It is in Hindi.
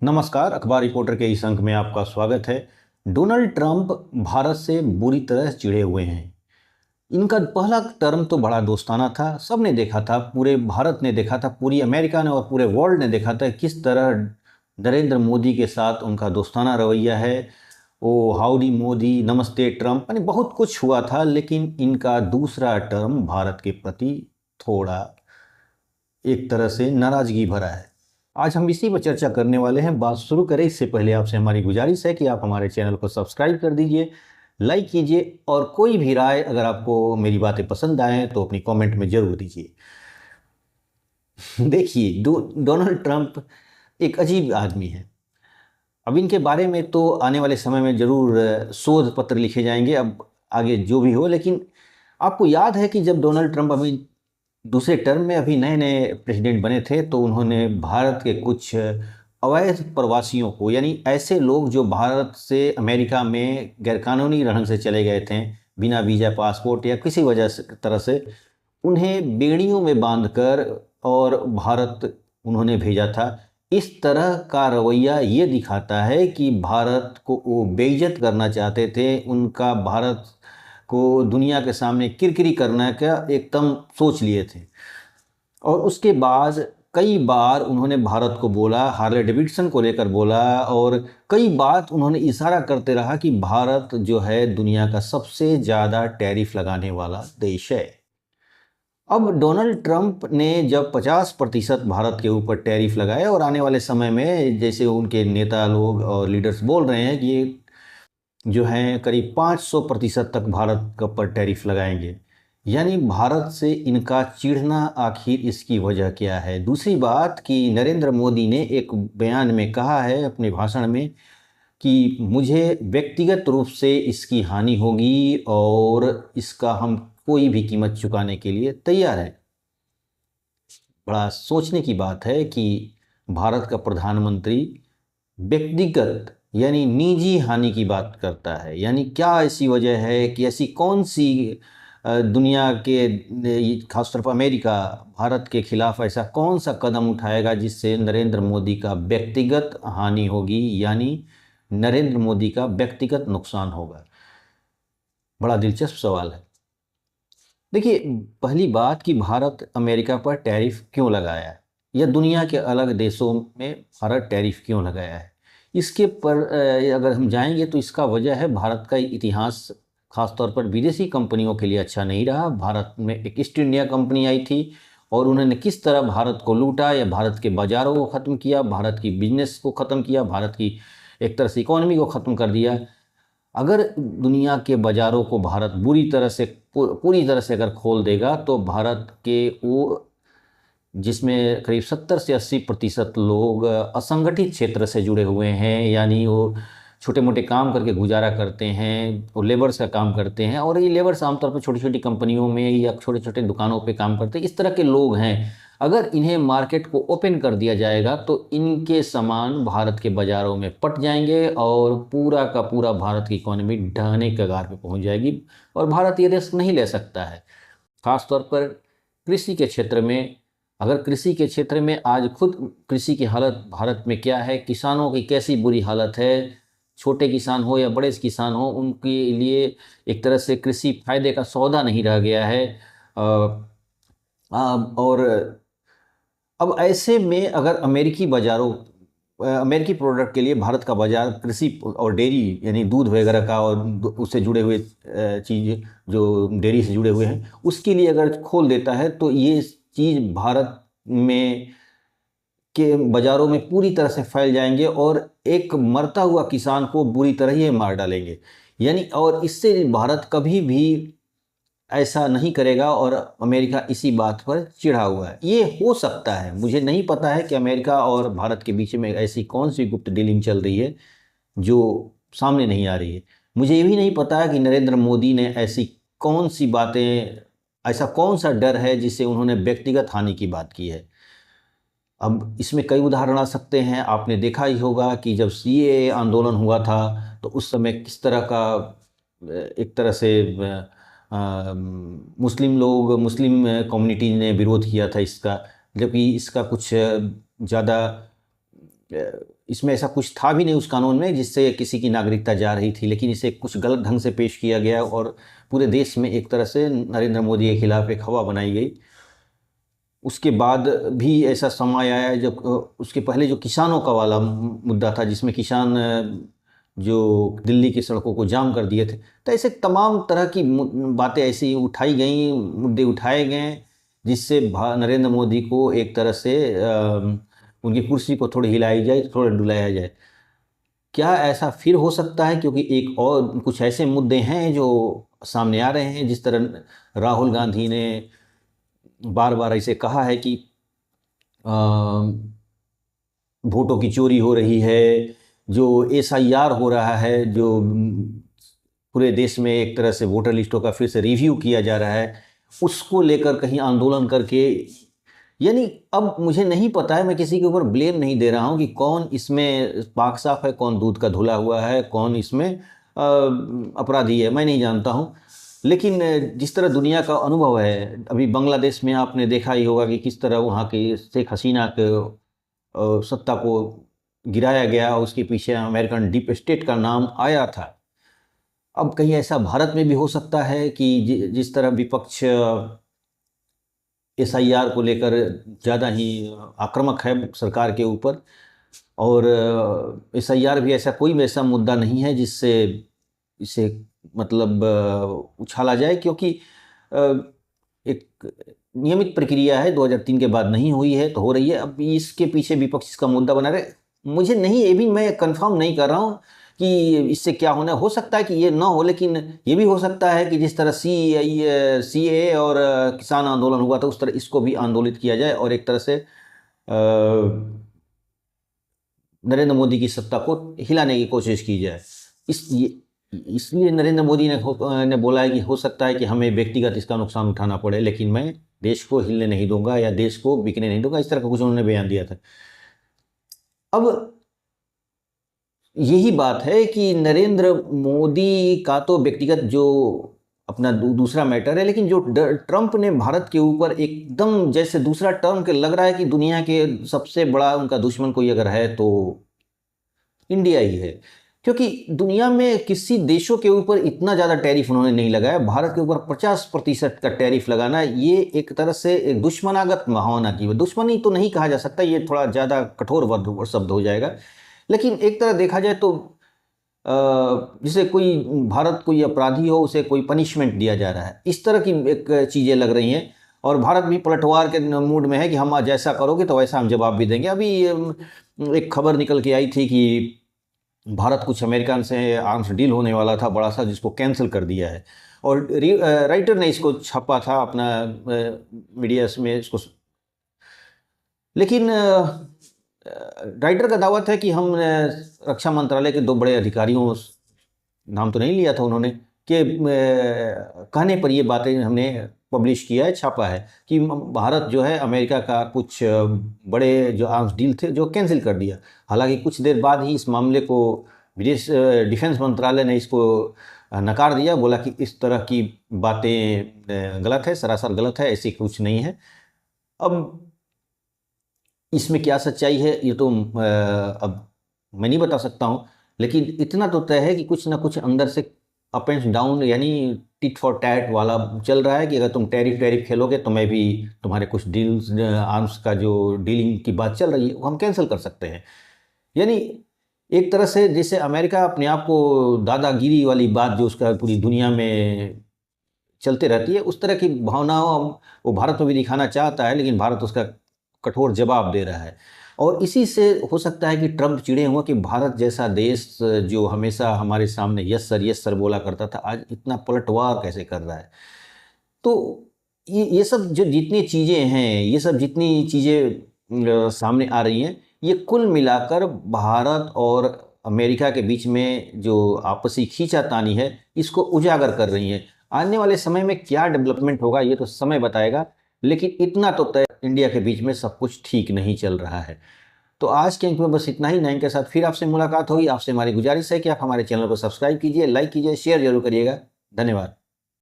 नमस्कार, अखबार रिपोर्टर के इस अंक में आपका स्वागत है। डोनाल्ड ट्रंप भारत से बुरी तरह चिढ़े हुए हैं। इनका पहला टर्म तो बड़ा दोस्ताना था, सबने देखा था, पूरे भारत ने देखा था, पूरी अमेरिका ने और पूरे वर्ल्ड ने देखा था किस तरह नरेंद्र मोदी के साथ उनका दोस्ताना रवैया है। ओ हाउडी मोदी, नमस्ते ट्रंप, यानी बहुत कुछ हुआ था। लेकिन इनका दूसरा टर्म भारत के प्रति थोड़ा एक तरह से नाराजगी भरा है। आज हम इसी पर चर्चा करने वाले हैं। बात शुरू करें इससे पहले आपसे हमारी गुजारिश है कि आप हमारे चैनल को सब्सक्राइब कर दीजिए, लाइक कीजिए और कोई भी राय अगर आपको मेरी बातें पसंद आए तो अपनी कमेंट में ज़रूर दीजिए। देखिए, डोनाल्ड ट्रंप एक अजीब आदमी है। अब इनके बारे में तो आने वाले समय में ज़रूर शोध पत्र लिखे जाएंगे, अब आगे जो भी हो। लेकिन आपको याद है कि जब डोनाल्ड ट्रंप अभी दूसरे टर्म में अभी नए नए प्रेसिडेंट बने थे तो उन्होंने भारत के कुछ अवैध प्रवासियों को, यानी ऐसे लोग जो भारत से अमेरिका में गैरकानूनी ढंग से चले गए थे बिना वीज़ा, पासपोर्ट या किसी वजह से तरह से, उन्हें बेड़ियों में बांधकर और भारत उन्होंने भेजा था। इस तरह का रवैया ये दिखाता है कि भारत को वो बेइज्जत करना चाहते थे। उनका भारत को दुनिया के सामने किरकिरी करने का एकदम सोच लिए थे। और उसके बाद कई बार उन्होंने भारत को बोला, हार्ले डेविडसन को लेकर बोला, और कई बार उन्होंने इशारा करते रहा कि भारत जो है दुनिया का सबसे ज़्यादा टैरिफ लगाने वाला देश है। अब डोनाल्ड ट्रंप ने जब 50% भारत के ऊपर टैरिफ लगाए और आने वाले समय में जैसे उनके नेता लोग और लीडर्स बोल रहे हैं कि ये जो हैं करीब 500% तक भारत के ऊपर टैरिफ लगाएंगे, यानी भारत से इनका चिढ़ना आखिर इसकी वजह क्या है। दूसरी बात कि नरेंद्र मोदी ने एक बयान में कहा है अपने भाषण में कि मुझे व्यक्तिगत रूप से इसकी हानि होगी और इसका हम कोई भी कीमत चुकाने के लिए तैयार है। बड़ा सोचने की बात है कि भारत का प्रधानमंत्री व्यक्तिगत यानी निजी हानि की बात करता है। यानी क्या ऐसी वजह है कि ऐसी कौन सी दुनिया के खासतौर पर अमेरिका भारत के खिलाफ ऐसा कौन सा कदम उठाएगा जिससे नरेंद्र मोदी का व्यक्तिगत हानि होगी, यानी नरेंद्र मोदी का व्यक्तिगत नुकसान होगा। बड़ा दिलचस्प सवाल है। देखिए, पहली बात कि भारत अमेरिका पर टैरिफ क्यों लगाया है या दुनिया के अलग देशों में भारत टैरिफ क्यों लगाया है, इसके पर अगर हम जाएंगे तो इसका वजह है भारत का इतिहास खासतौर पर विदेशी कंपनियों के लिए अच्छा नहीं रहा। भारत में एक ईस्ट इंडिया कंपनी आई थी और उन्होंने किस तरह भारत को लूटा या भारत के बाज़ारों को ख़त्म किया, भारत की बिजनेस को ख़त्म किया, भारत की एक तरह से इकोनॉमी को ख़त्म कर दिया। अगर दुनिया के बाज़ारों को भारत पूरी तरह से अगर खोल देगा तो भारत के वो जिसमें करीब 70 से 80% लोग असंगठित क्षेत्र से जुड़े हुए हैं, यानी वो छोटे मोटे काम करके गुजारा करते हैं, वो लेबर्स का काम करते हैं और ये लेबर्स आमतौर पर छोटी छोटी कंपनियों में या छोटे छोटे दुकानों पे काम करते हैं, इस तरह के लोग हैं। अगर इन्हें मार्केट को ओपन कर दिया जाएगा तो इनके सामान भारत के बाज़ारों में पट जाएंगे और पूरा का पूरा भारत की इकोनॉमी ढहने के कगार पे पहुंच जाएगी और भारत ये रिस्क नहीं ले सकता है। खासतौर पर कृषि के क्षेत्र में, अगर कृषि के क्षेत्र में आज खुद कृषि की हालत भारत में क्या है, किसानों की कैसी बुरी हालत है, छोटे किसान हो या बड़े किसान हो, उनके लिए एक तरह से कृषि फायदे का सौदा नहीं रह गया है। और अब ऐसे में अगर अमेरिकी प्रोडक्ट के लिए भारत का बाजार कृषि और डेयरी यानी दूध वगैरह का और उससे जुड़े हुए चीज़ जो डेयरी से जुड़े हुए हैं उसके लिए अगर खोल देता है तो ये चीज़ भारत में के बाज़ारों में पूरी तरह से फैल जाएंगे और एक मरता हुआ किसान को बुरी तरह ही मार डालेंगे। यानी और इससे भारत कभी भी ऐसा नहीं करेगा और अमेरिका इसी बात पर चिढ़ा हुआ है। ये हो सकता है, मुझे नहीं पता है कि अमेरिका और भारत के बीच में ऐसी कौन सी गुप्त डीलिंग चल रही है जो सामने नहीं आ रही है। मुझे ये भी नहीं पता है कि नरेंद्र मोदी ने ऐसी कौन सी बातें, ऐसा कौन सा डर है जिससे उन्होंने व्यक्तिगत हानि की बात की है। अब इसमें कई उदाहरण आ सकते हैं। आपने देखा ही होगा कि जब सीएए आंदोलन हुआ था तो उस समय किस तरह का एक तरह से मुस्लिम कम्युनिटी ने विरोध किया था इसका, जबकि इसका कुछ ज़्यादा इसमें ऐसा कुछ था भी नहीं उस कानून में जिससे किसी की नागरिकता जा रही थी, लेकिन इसे कुछ गलत ढंग से पेश किया गया और पूरे देश में एक तरह से नरेंद्र मोदी के खिलाफ एक हवा बनाई गई। उसके बाद भी ऐसा समय आया जब उसके पहले जो किसानों का वाला मुद्दा था, जिसमें किसान जो दिल्ली की सड़कों को जाम कर दिए थे, तो ऐसे तमाम तरह की बातें ऐसी उठाई गई, मुद्दे उठाए गए, जिससे नरेंद्र मोदी को एक तरह से उनकी कुर्सी को थोड़ी हिलाई जाए, थोड़ा डुलाया जाए। क्या ऐसा फिर हो सकता है? क्योंकि एक और कुछ ऐसे मुद्दे हैं जो सामने आ रहे हैं, जिस तरह राहुल गांधी ने बार बार ऐसे कहा है कि वोटों की चोरी हो रही है, जो SIR हो रहा है, जो पूरे देश में एक तरह से वोटर लिस्टों का फिर से रिव्यू किया जा रहा है, उसको लेकर कहीं आंदोलन करके, यानी अब मुझे नहीं पता है, मैं किसी के ऊपर ब्लेम नहीं दे रहा हूँ कि कौन इसमें पाक साफ है, कौन दूध का धुला हुआ है, कौन इसमें अपराधी है, मैं नहीं जानता हूँ। लेकिन जिस तरह दुनिया का अनुभव है, अभी बांग्लादेश में आपने देखा ही होगा कि किस तरह वहाँ की शेख हसीना के सत्ता को गिराया गया, उसके पीछे अमेरिकन डीप स्टेट का नाम आया था। अब कहीं ऐसा भारत में भी हो सकता है कि जिस तरह विपक्ष SIR को लेकर ज़्यादा ही आक्रामक है सरकार के ऊपर, और SIR भी ऐसा कोई ऐसा मुद्दा नहीं है जिससे इसे मतलब उछाला जाए, क्योंकि एक नियमित प्रक्रिया है, 2003 के बाद नहीं हुई है तो हो रही है। अब इसके पीछे विपक्ष इसका मुद्दा बना रहे, मुझे नहीं, ये भी मैं कंफर्म नहीं कर रहा हूँ कि इससे क्या होना, हो सकता है कि ये ना हो, लेकिन ये भी हो सकता है कि जिस तरह CAA और किसान आंदोलन हुआ था, उस तरह इसको भी आंदोलित किया जाए और एक तरह से नरेंद्र मोदी की सत्ता को हिलाने की कोशिश की जाए। इसलिए नरेंद्र मोदी ने बोला है कि हो सकता है कि हमें व्यक्तिगत इसका नुकसान उठाना पड़े, लेकिन मैं देश को हिलने नहीं दूंगा या देश को बिकने नहीं दूंगा, इस तरह का कुछ उन्होंने बयान दिया था। अब यही बात है कि नरेंद्र मोदी का तो व्यक्तिगत जो अपना दूसरा मैटर है, लेकिन जो ट्रंप ने भारत के ऊपर एकदम जैसे दूसरा टर्म के लग रहा है कि दुनिया के सबसे बड़ा उनका दुश्मन कोई अगर है तो इंडिया ही है, क्योंकि दुनिया में किसी देशों के ऊपर इतना ज़्यादा टैरिफ उन्होंने नहीं लगाया। भारत के ऊपर 50% का टैरिफ लगाना, ये एक तरह से एक दुश्मनागत भावना की, दुश्मनी तो नहीं कहा जा सकता, ये थोड़ा ज़्यादा कठोर शब्द हो जाएगा, लेकिन एक तरह देखा जाए तो जैसे कोई भारत कोई अपराधी हो, उसे कोई पनिशमेंट दिया जा रहा है, इस तरह की एक चीज़ें लग रही हैं। और भारत भी पलटवार के मूड में है कि हम जैसा करोगे तो वैसा हम जवाब भी देंगे। अभी एक खबर निकल के आई थी कि भारत कुछ अमेरिकन से आर्म्स डील होने वाला था बड़ा सा, जिसको कैंसिल कर दिया है, और राइटर ने इसको छापा था अपना मीडिया में इसको, लेकिन राइटर का दावा है कि हम रक्षा मंत्रालय के 2 बड़े अधिकारियों, नाम तो नहीं लिया था उन्होंने, कि कहने पर ये बातें हमने पब्लिश किया है, छापा है, कि भारत जो है अमेरिका का कुछ बड़े जो आर्म्स डील थे जो कैंसिल कर दिया। हालांकि कुछ देर बाद ही इस मामले को विदेश डिफेंस मंत्रालय ने इसको नकार दिया, बोला कि इस तरह की बातें गलत है, सरासर गलत है, ऐसी कुछ नहीं है। अब इसमें क्या सच्चाई है ये तो अब मैं नहीं बता सकता हूँ, लेकिन इतना तो तय है कि कुछ ना कुछ अंदर से अप एंड डाउन, यानी टिट फॉर टैट वाला चल रहा है कि अगर तुम टैरिफ खेलोगे तो मैं भी तुम्हारे कुछ डील्स, आर्म्स का जो डीलिंग की बात चल रही है वो हम कैंसिल कर सकते हैं। यानी एक तरह से जैसे अमेरिका अपने आप को दादागिरी वाली बात जो उसका पूरी दुनिया में चलते रहती है, उस तरह की भावनाओं वो भारत में भी दिखाना चाहता है, लेकिन भारत उसका कठोर जवाब दे रहा है। और इसी से हो सकता है कि ट्रंप चिड़े हुए कि भारत जैसा देश जो हमेशा हमारे सामने यस सर बोला करता था, आज इतना पलटवार कैसे कर रहा है। तो ये सब जो जितनी चीज़ें हैं, ये सब जितनी चीज़ें सामने आ रही हैं, ये कुल मिलाकर भारत और अमेरिका के बीच में जो आपसी खींचातानी है, इसको उजागर कर रही हैं। आने वाले समय में क्या डेवलपमेंट होगा ये तो समय बताएगा, लेकिन इतना तो तय, इंडिया के बीच में सब कुछ ठीक नहीं चल रहा है। तो आज के अंक में बस इतना ही। नए के साथ फिर आपसे मुलाकात होगी। आपसे हमारी गुजारिश है कि आप हमारे चैनल को सब्सक्राइब कीजिए, लाइक कीजिए, शेयर जरूर करिएगा। धन्यवाद।